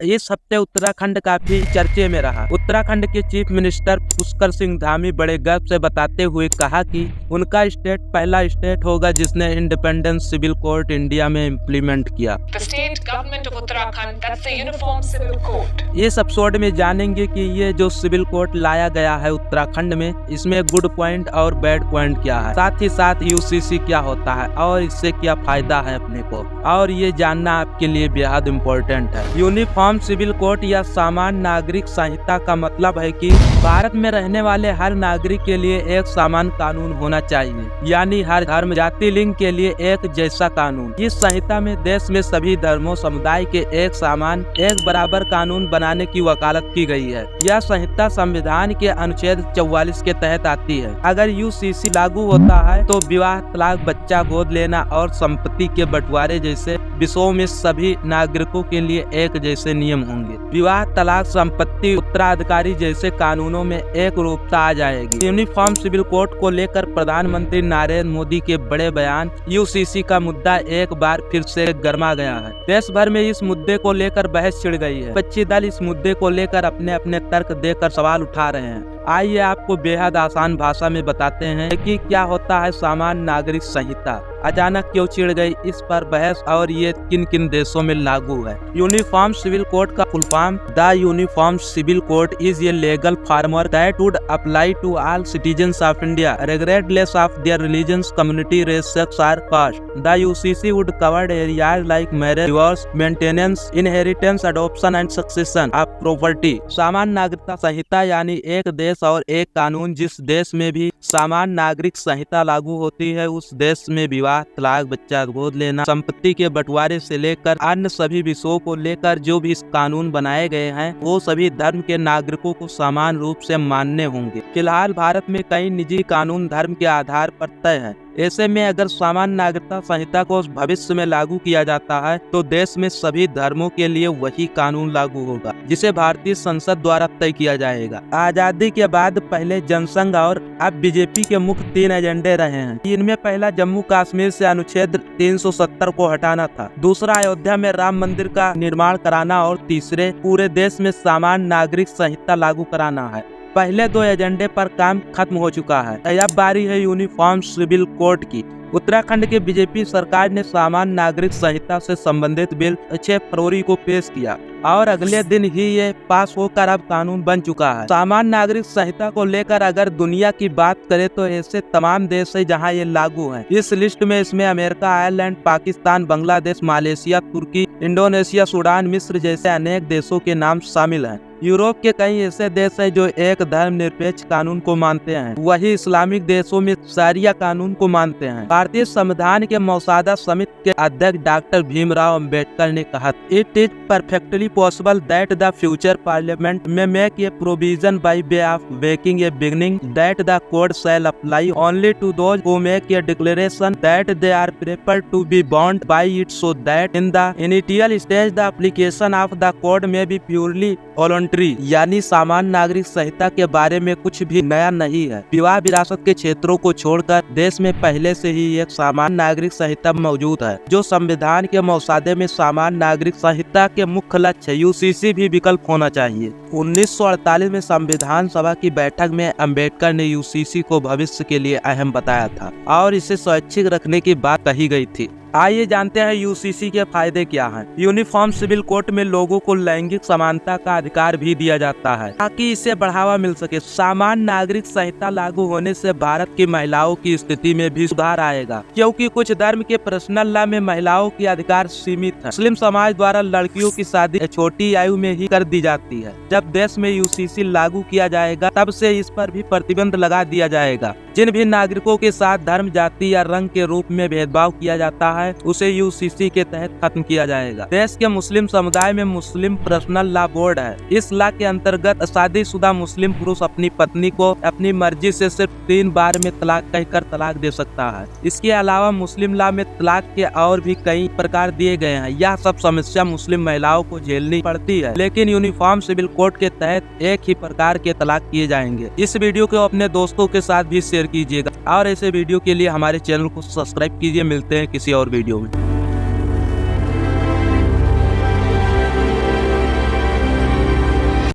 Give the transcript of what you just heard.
इस हफ्ते उत्तराखंड काफी चर्चे में रहा। उत्तराखंड के चीफ मिनिस्टर पुष्कर सिंह धामी बड़े गर्व से बताते हुए कहा कि उनका स्टेट पहला स्टेट होगा जिसने इंडिपेंडेंस सिविल कोर्ट इंडिया में इम्प्लीमेंट किया। इस एपिसोड में जानेंगे कि ये जो सिविल कोर्ट लाया गया है उत्तराखंड में, इसमें गुड पॉइंट और बैड पॉइंट क्या है, साथ ही साथ यूसीसी क्या होता है और इससे क्या फायदा है अपने को, और ये जानना आपके लिए बेहद इम्पोर्टेंट है। यूनिफॉर्म सिविल कोड या सामान्य नागरिक संहिता का मतलब है कि भारत में रहने वाले हर नागरिक के लिए एक समान कानून होना चाहिए, यानी हर धर्म जाति लिंग के लिए एक जैसा कानून। इस संहिता में देश में सभी धर्मों समुदाय के एक समान एक बराबर कानून बनाने की वकालत की गई है। यह संहिता संविधान के अनुच्छेद 44 के तहत आती है। अगर यूसीसी लागू होता है तो विवाह, तलाक, बच्चा गोद लेना और संपत्ति के बंटवारे जैसे विषयों में सभी नागरिकों के लिए एक जैसे नियम होंगे। विवाह, तलाक, संपत्ति, उत्तराधिकारी जैसे कानूनों में एक रूपता आ जाएगी। यूनिफॉर्म सिविल कोड को लेकर प्रधानमंत्री नरेंद्र मोदी के बड़े बयान यूसीसी का मुद्दा एक बार फिर से गर्मा गया है। देश भर में इस मुद्दे को लेकर बहस छिड़ गई है। विपक्षी दल इस मुद्दे को लेकर अपने अपने तर्क देकर सवाल उठा रहे हैं। आइए आपको बेहद आसान भाषा में बताते हैं कि क्या होता है सामान्य नागरिक संहिता, अचानक क्यों छिड़ गई, इस पर बहस और ये किन किन देशों में लागू है। यूनिफॉर्म सिविल कोड का full form the uniform civil code is a legal framework that would apply to all citizens of India regardless of their religions, community, race, sex or caste. The UCC would cover areas like marriage, divorce, maintenance, inheritance, adoption and succession of property. सामान्य नागरिकता संहिता यानी एक देश और एक कानून। जिस देश में भी सामान्य नागरिक संहिता लागू होती है उस देश में विवाह, तलाक, बच्चा गोद लेना, संपत्ति के बंटवारे से लेकर अन्य सभी विषयों को लेकर जो भी इस कानून बनाए गए हैं वो सभी धर्म के नागरिकों को समान रूप से मान्य होंगे। फिलहाल भारत में कई निजी कानून धर्म के आधार पर तय है। ऐसे में अगर सामान्य नागरिकता संहिता को भविष्य में लागू किया जाता है तो देश में सभी धर्मों के लिए वही कानून लागू होगा जिसे भारतीय संसद द्वारा तय किया जाएगा। आजादी के बाद पहले जनसंघ और अब बीजेपी के मुख्य 3 एजेंडे रहे हैं। इनमें पहला जम्मू कश्मीर से अनुच्छेद 370 को हटाना था, दूसरा अयोध्या में राम मंदिर का निर्माण कराना और तीसरे पूरे देश में सामान्य नागरिक संहिता लागू कराना है। पहले 2 एजेंडे पर काम खत्म हो चुका है। अब बारी है यूनिफॉर्म सिविल कोड की। उत्तराखंड के बीजेपी सरकार ने सामान्य नागरिक संहिता से संबंधित बिल 6 फरवरी को पेश किया और अगले दिन ही ये पास होकर अब कानून बन चुका है। सामान्य नागरिक संहिता को लेकर अगर दुनिया की बात करें तो ऐसे तमाम देश है जहां ये लागू है। इस लिस्ट में इसमें America, Ireland, Pakistan, Bangladesh, Malaysia, तुर्की, इंडोनेशिया, सूडान, मिस्र जैसे अनेक देशों के नाम शामिल हैं। यूरोप के कई ऐसे देश हैं जो एक धर्मनिरपेक्ष कानून को मानते हैं, वही इस्लामिक देशों में शरिया कानून को मानते हैं। भारतीय संविधान के मसौदा समिति के अध्यक्ष डॉक्टर भीमराव अंबेडकर ने कहा, it is perfectly possible that the future parliament may make a provision by way of making a beginning that the code shall apply only to those who make a declaration that they are prepared to be bound by it, so that in the initial stage the application of the code may be purely voluntary. यानी सामान्य नागरिक संहिता के बारे में कुछ भी नया नहीं है। विवाह विरासत के क्षेत्रों को छोड़कर देश में पहले से ही एक सामान्य नागरिक संहिता मौजूद है जो संविधान के मसौदे में सामान्य नागरिक संहिता के मुख्य लक्ष्य यूसीसी भी विकल्प होना चाहिए। 1948 में संविधान सभा की बैठक में अंबेडकर ने यूसीसी को भविष्य के लिए अहम बताया था और इसे स्वैच्छिक रखने की बात कही गई थी। आइए जानते हैं यूसीसी के फायदे क्या हैं। यूनिफॉर्म सिविल कोड में लोगों को लैंगिक समानता का अधिकार भी दिया जाता है ताकि इसे बढ़ावा मिल सके। सामान्य नागरिक संहिता लागू होने से भारत की महिलाओं की स्थिति में भी सुधार आएगा क्योंकि कुछ धर्म के पर्सनल लॉ में महिलाओं के अधिकार सीमित है। मुस्लिम समाज द्वारा लड़कियों की शादी छोटी आयु में ही कर दी जाती है। जब देश में यूसीसी लागू किया जाएगा तब से इस पर भी प्रतिबंध लगा दिया जाएगा। जिन भी नागरिकों के साथ धर्म, जाति या रंग के रूप में भेदभाव किया जाता है उसे यूसीसी के तहत खत्म किया जाएगा। देश के मुस्लिम समुदाय में मुस्लिम पर्सनल लॉ बोर्ड है। इस लॉ के अंतर्गत शादीशुदा मुस्लिम पुरुष अपनी पत्नी को अपनी मर्जी से सिर्फ 3 बार में तलाक कहकर तलाक दे सकता है। इसके अलावा मुस्लिम लॉ में तलाक के और भी कई प्रकार दिए गए हैं। यह सब समस्या मुस्लिम महिलाओं को झेलनी पड़ती है, लेकिन यूनिफॉर्म सिविल कोड के तहत एक ही प्रकार के तलाक किए जाएंगे। इस वीडियो को अपने दोस्तों के साथ भी शेयर कीजिएगा और ऐसे वीडियो के लिए हमारे चैनल को सब्सक्राइब कीजिए। मिलते हैं किसी और वीडियो में।